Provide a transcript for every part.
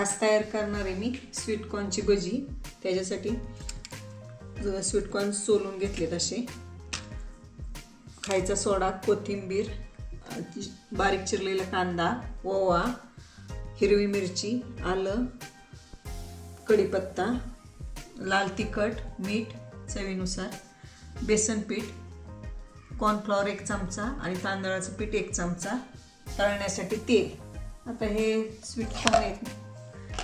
आज तयार करणार आहे मी स्वीटकॉर्नची भजी. त्याच्यासाठी स्वीटकॉर्न सोलून घेतलेत असे. खायचा सोडा, कोथिंबीर, बारीक चिरलेला कांदा, ओवा, हिरवी मिरची, आलं, कढीपत्ता, लाल तिखट, मीठ चवीनुसार, बेसन पीठ, कॉर्नफ्लॉवर 1 चमचा आणि तांदळाचं पीठ 1 चमचा, तळण्यासाठी तेल. आता हे स्वीटकॉर्न आहेत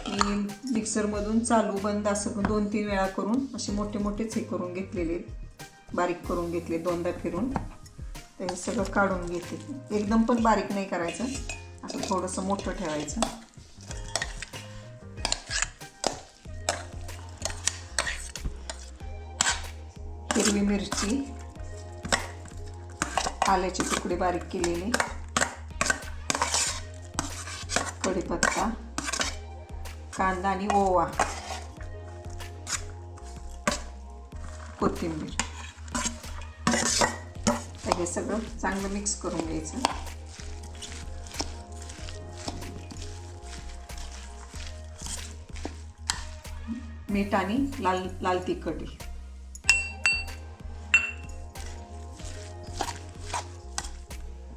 मी मिक्सरमधून चालू बंद असं 2-3 वेळा करून असे मोठे मोठेच हे करून घेतलेले, बारीक करून घेतले 2दा फिरून. तर हे सगळं काढून घेते. एकदम पण बारीक नाही करायचं, असं थोडंसं मोठं ठेवायचं. हिरवी मिरची, आल्याचे तुकडे बारीक केलेले, कढीपत्ता, कांदा आणि ओवा, कोथिंबीर. हे सगळं चांगलं मिक्स करून घ्यायचं. मीठ आणि लाल तिखट,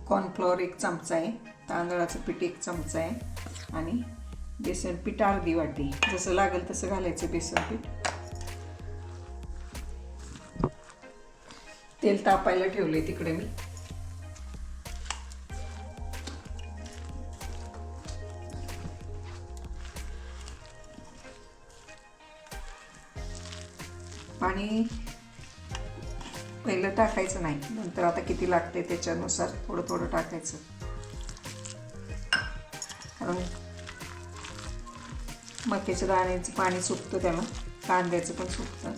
कॉर्नफ्लॉवर 1 चमचा आहे, तांदळाचं पीठ 1 चमचा आहे आणि बेसन पीठ अर्धी वाटी. जसं लागेल तसं घालायचं बेसन पीठ. तेल तापायला ठेवले तिकडे मी. पाणी पहिलं टाकायचं नाही, नंतर आता किती लागते त्याच्यानुसार थोडं थोडं टाकायचं, कारण मक्याच्या दाण्याचं पाणी सुकतं, त्याला कांद्याचं पण सुकतं.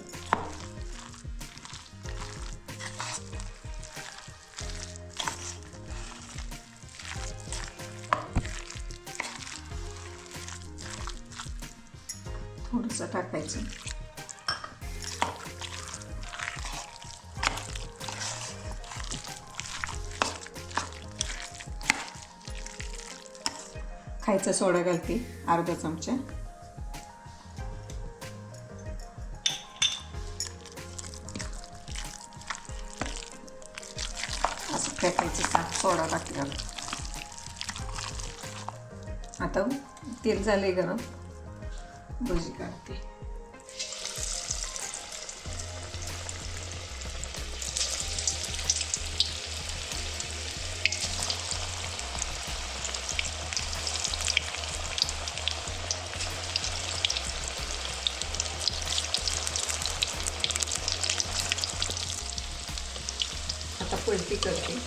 थोडंसं टाकायचं. खायचा सोडा घालते अर्धा चमचा. असं टाकायचं सोडा टाकल्यावर. आता तेल झाले गरम, भजी काढते. आता पलटी करते.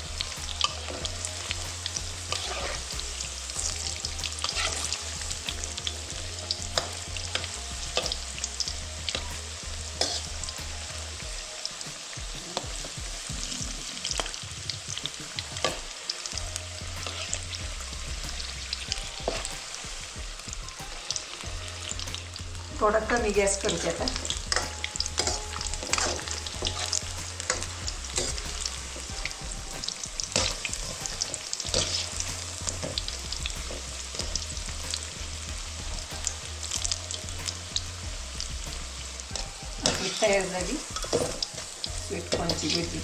थोडा कमी गॅस करते आता. आपली तयार झाली स्वीटकॉर्नची भजी.